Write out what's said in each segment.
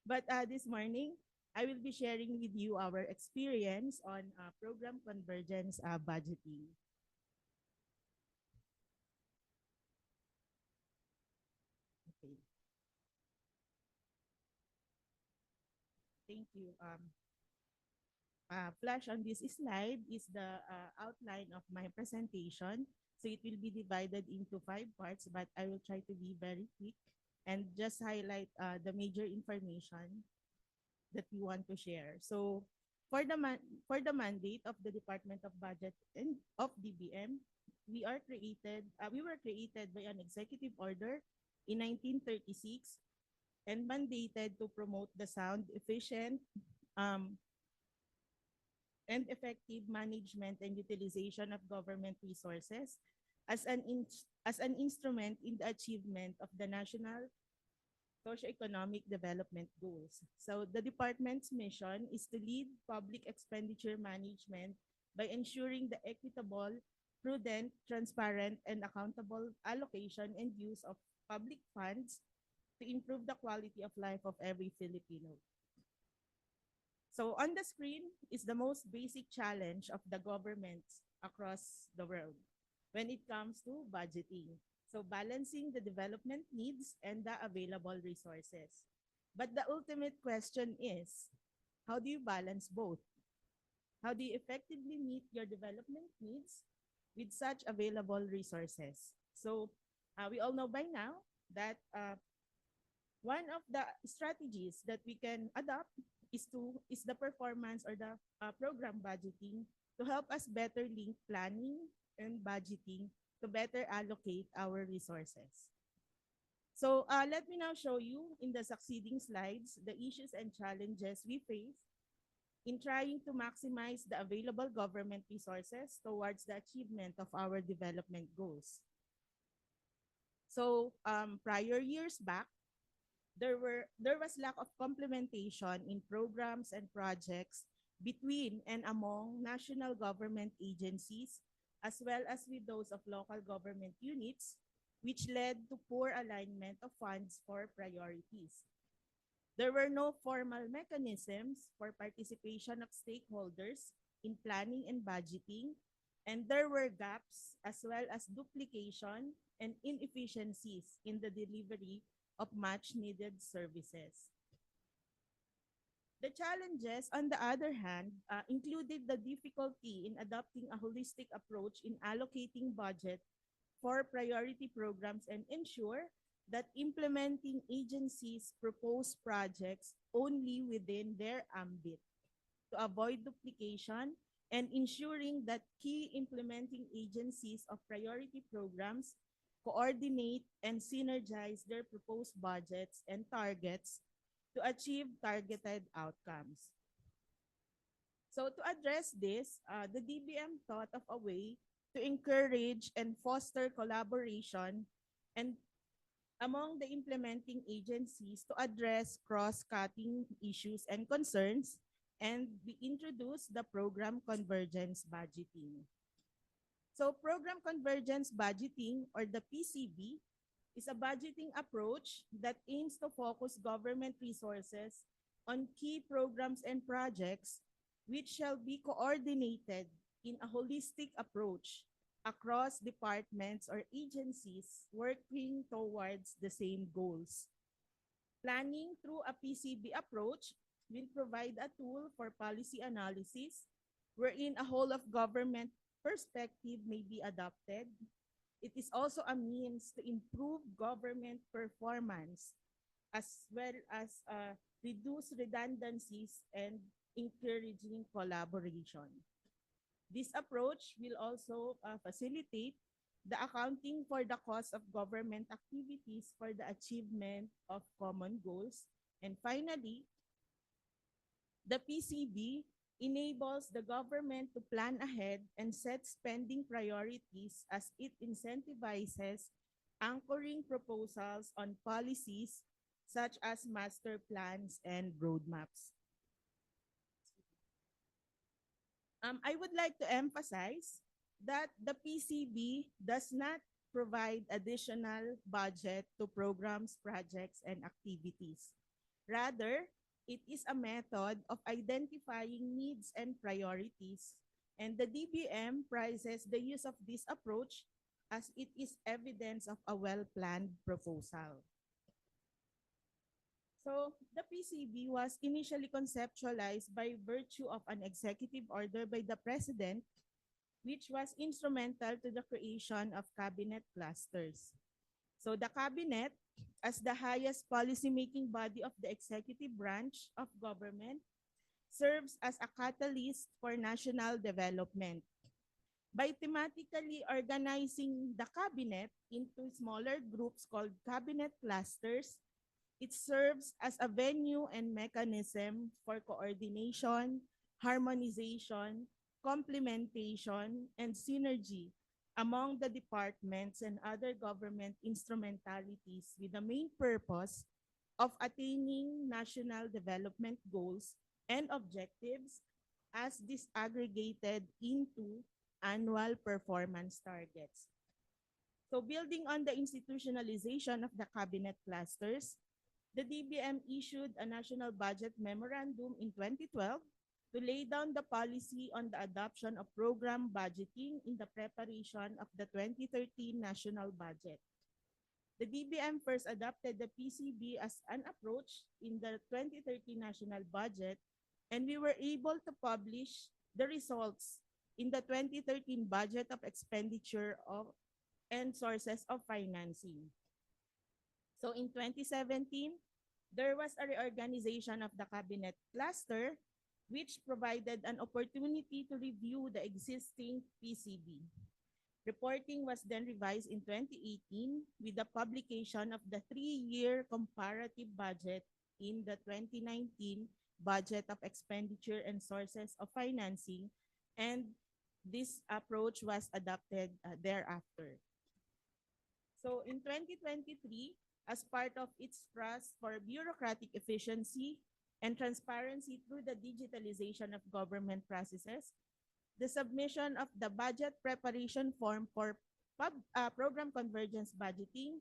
But this morning, I will be sharing with you our experience on program convergence budgeting. Okay, thank you. Flash on this slide is the outline of my presentation. So it will be divided into 5 parts, but I will try to be very quick and just highlight the major information that we want to share. So for the mandate of the Department of Budget and of DBM, we were created by an executive order in 1936 and mandated to promote the sound, efficient, um, and effective management and utilization of government resources as an instrument in the achievement of the national socioeconomic development goals. So the department's mission is to lead public expenditure management by ensuring the equitable, prudent, transparent, and accountable allocation and use of public funds to improve the quality of life of every Filipino. So on the screen is the most basic challenge of the governments across the world when it comes to budgeting. So balancing the development needs and the available resources. But the ultimate question is, how do you balance both? How do you effectively meet your development needs with such available resources? So we all know by now that one of the strategies that we can adopt is the performance or the program budgeting to help us better link planning and budgeting to better allocate our resources. So let me now show you in the succeeding slides the issues and challenges we face in trying to maximize the available government resources towards the achievement of our development goals. So prior years back, there was lack of complementation in programs and projects between and among national government agencies as well as with those of local government units, which led to poor alignment of funds for priorities. There were no formal mechanisms for participation of stakeholders in planning and budgeting, and there were gaps as well as duplication and inefficiencies in the delivery of much needed services. The challenges, on the other hand, included the difficulty in adopting a holistic approach in allocating budget for priority programs and ensure that implementing agencies propose projects only within their ambit to avoid duplication and ensuring that key implementing agencies of priority programs coordinate and synergize their proposed budgets and targets to achieve targeted outcomes. So to address this, the DBM thought of a way to encourage and foster collaboration and among the implementing agencies to address cross-cutting issues and concerns, and we introduced the Program Convergence Budgeting. So Program Convergence Budgeting, or the PCB, is a budgeting approach that aims to focus government resources on key programs and projects which shall be coordinated in a holistic approach across departments or agencies working towards the same goals. Planning through a PCB approach will provide a tool for policy analysis wherein a whole of government perspective may be adopted. It is also a means to improve government performance as well as reduce redundancies and encouraging collaboration. This approach will also facilitate the accounting for the cost of government activities for the achievement of common goals. And finally, the PCB enables the government to plan ahead and set spending priorities as it incentivizes anchoring proposals on policies such as master plans and roadmaps. I would like to emphasize that the PCB does not provide additional budget to programs, projects, and activities. Rather, it is a method of identifying needs and priorities, and the DBM prizes the use of this approach as it is evidence of a well-planned proposal. So the PCB was initially conceptualized by virtue of an executive order by the President, which was instrumental to the creation of cabinet clusters. So the cabinet, as the highest policymaking body of the executive branch of government, serves as a catalyst for national development. By thematically organizing the cabinet into smaller groups called cabinet clusters, it serves as a venue and mechanism for coordination, harmonization, complementation, and synergy among the departments and other government instrumentalities with the main purpose of attaining national development goals and objectives as disaggregated into annual performance targets. So building on the institutionalization of the cabinet clusters, the DBM issued a national budget memorandum in 2012 to lay down the policy on the adoption of program budgeting in the preparation of the 2013 national budget. The DBM first adopted the PCB as an approach in the 2013 national budget, and we were able to publish the results in the 2013 budget of expenditure of and sources of financing. So in 2017, there was a reorganization of the cabinet cluster, which provided an opportunity to review the existing PCB. Reporting was then revised in 2018 with the publication of the 3-year comparative budget in the 2019 budget of expenditure and sources of financing, and this approach was adopted thereafter. So in 2023, as part of its thrust for bureaucratic efficiency and transparency through the digitalization of government processes, the submission of the budget preparation form for Program Convergence Budgeting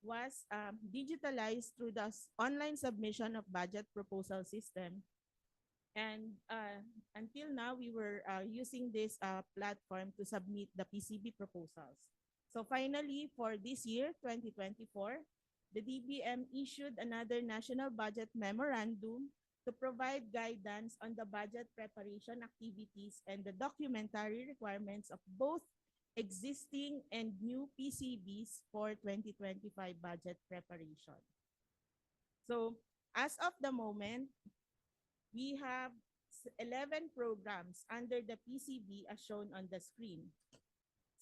was digitalized through the online submission of budget proposal system. And until now, we were using this platform to submit the PCB proposals. So finally, for this year, 2024, the DBM issued another national budget memorandum to provide guidance on the budget preparation activities and the documentary requirements of both existing and new PCBs for 2025 budget preparation. So as of the moment, we have 11 programs under the PCB as shown on the screen.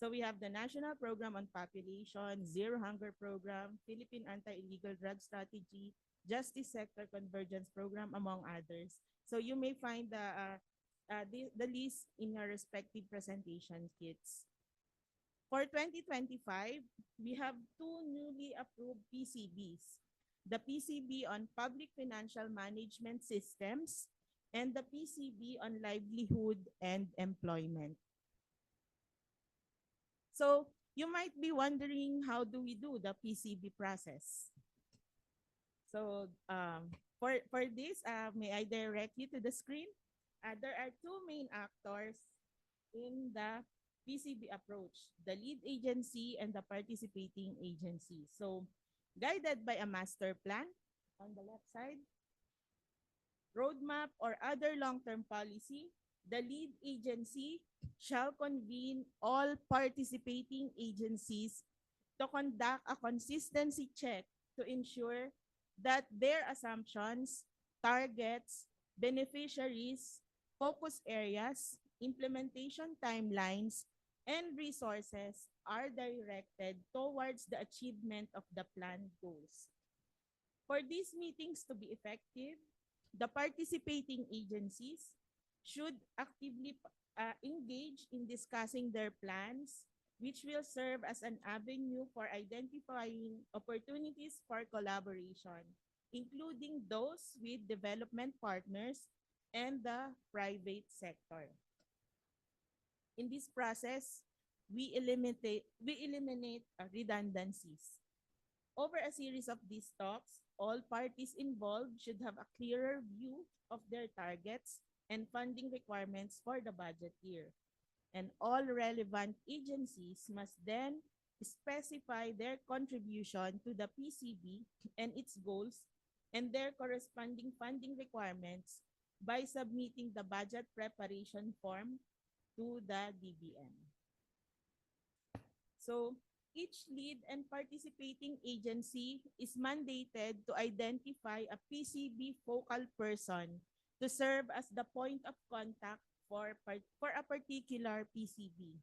So we have the National Program on Population, Zero Hunger Program, Philippine Anti-Illegal Drug Strategy, Justice Sector Convergence Program, among others. So you may find the list in your respective presentation kits. For 2025, we have two newly approved PCBs, the PCB on Public Financial Management Systems and the PCB on Livelihood and Employment. So you might be wondering, how do we do the PCB process? So for this, may I direct you to the screen? There are two main actors in the PCB approach, the lead agency and the participating agency. So guided by a master plan on the left side, roadmap or other long-term policy, the lead agency shall convene all participating agencies to conduct a consistency check to ensure that their assumptions, targets, beneficiaries, focus areas, implementation timelines, and resources are directed towards the achievement of the planned goals. For these meetings to be effective, the participating agencies should actively engage in discussing their plans, which will serve as an avenue for identifying opportunities for collaboration, including those with development partners and the private sector. In this process, we eliminate redundancies. Over a series of these talks, all parties involved should have a clearer view of their targets and funding requirements for the budget year. And all relevant agencies must then specify their contribution to the PCB and its goals and their corresponding funding requirements by submitting the budget preparation form to the DBM. So each lead and participating agency is mandated to identify a PCB focal person to serve as the point of contact for a particular PCB.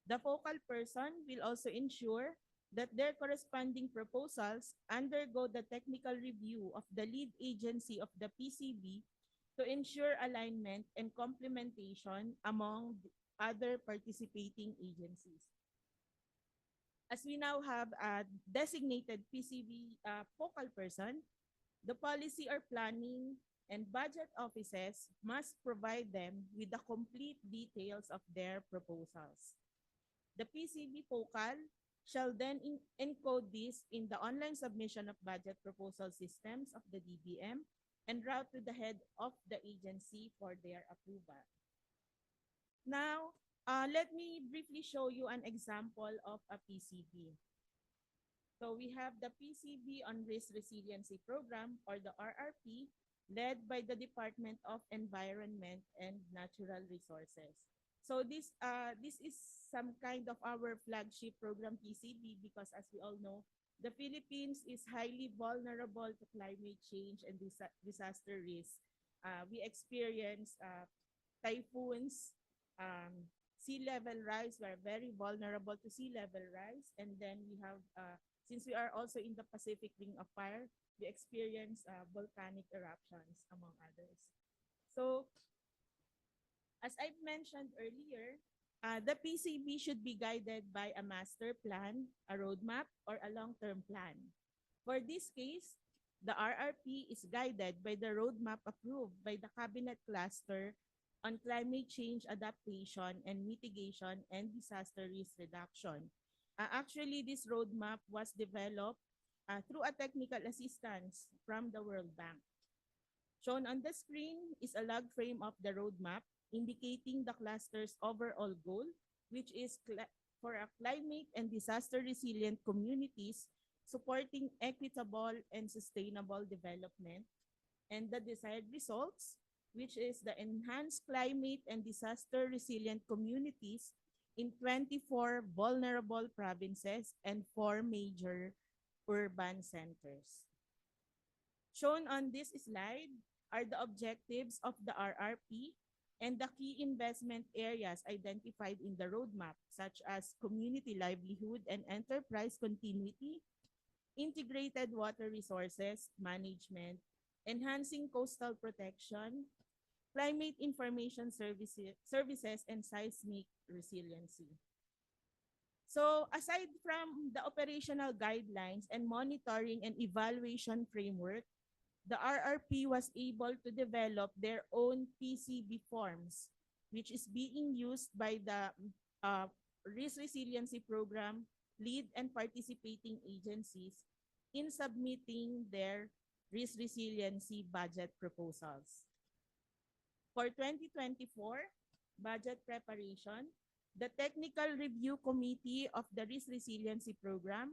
The focal person will also ensure that their corresponding proposals undergo the technical review of the lead agency of the PCB to ensure alignment and complementation among the other participating agencies. As we now have a designated PCB focal person, the policy or planning and budget offices must provide them with the complete details of their proposals. The PCB focal shall then encode this in the online submission of budget proposal systems of the DBM and route to the head of the agency for their approval. Now, let me briefly show you an example of a PCB. So we have the PCB on Risk Resiliency Program, or the RRP, led by the Department of Environment and Natural Resources. So this is some kind of our flagship program PCB because, as we all know, the Philippines is highly vulnerable to climate change and disaster risk. We experience typhoons, sea level rise. We are very vulnerable to sea level rise. And then we have, since we are also in the Pacific Ring of Fire, we experience volcanic eruptions, among others. So, as I've mentioned earlier, the PCB should be guided by a master plan, a roadmap, or a long-term plan. For this case, the RRP is guided by the roadmap approved by the Cabinet Cluster on Climate Change Adaptation and Mitigation and Disaster Risk Reduction. Actually, this roadmap was developed through a technical assistance from the World Bank. Shown on the screen is a log frame of the roadmap indicating the cluster's overall goal, which is for a climate and disaster resilient communities supporting equitable and sustainable development, and the desired results, which is the enhanced climate and disaster resilient communities in 24 vulnerable provinces and 4 major urban centers. Shown on this slide are the objectives of the RRP and the key investment areas identified in the roadmap, such as community livelihood and enterprise continuity, integrated water resources management, enhancing coastal protection, climate information services, and seismic resiliency. So aside from the operational guidelines and monitoring and evaluation framework, the RRP was able to develop their own PCB forms, which is being used by the Risk Resiliency Program lead and participating agencies in submitting their risk resiliency budget proposals. For 2024 budget preparation, the Technical Review Committee of the Risk Resiliency Program,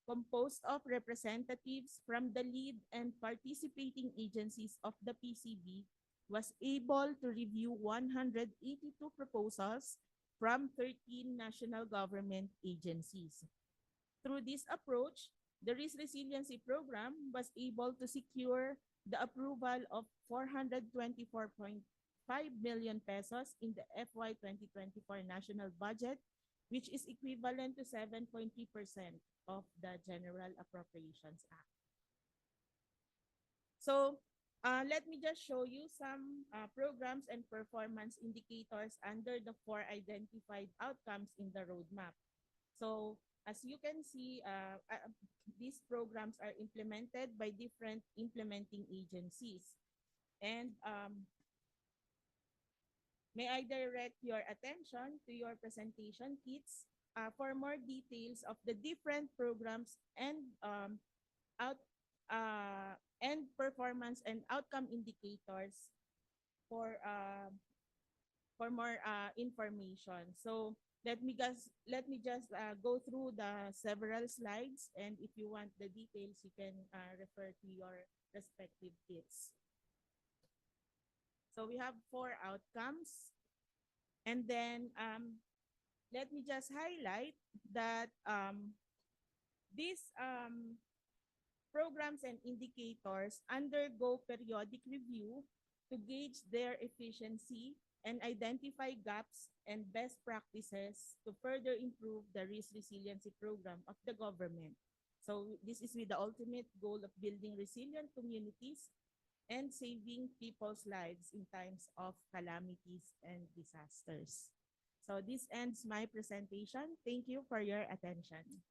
composed of representatives from the lead and participating agencies of the PCB, was able to review 182 proposals from 13 national government agencies. Through this approach, the Risk Resiliency Program was able to secure the approval of 424.5 million pesos in the FY 2024 national budget, which is equivalent to 7.3% of the General Appropriations Act. So let me just show you some programs and performance indicators under the 4 identified outcomes in the roadmap. So as you can see, these programs are implemented by different implementing agencies. And may I direct your attention to your presentation kits for more details of the different programs out and performance and outcome indicators for more information. So let me just go through the several slides, and if you want the details, you can refer to your respective kits. So we have four outcomes, and then let me just highlight that these programs and indicators undergo periodic review to gauge their efficiency and identify gaps and best practices to further improve the risk resiliency program of the government. So this is with the ultimate goal of building resilient communities and saving people's lives in times of calamities and disasters. So this ends my presentation. Thank you for your attention.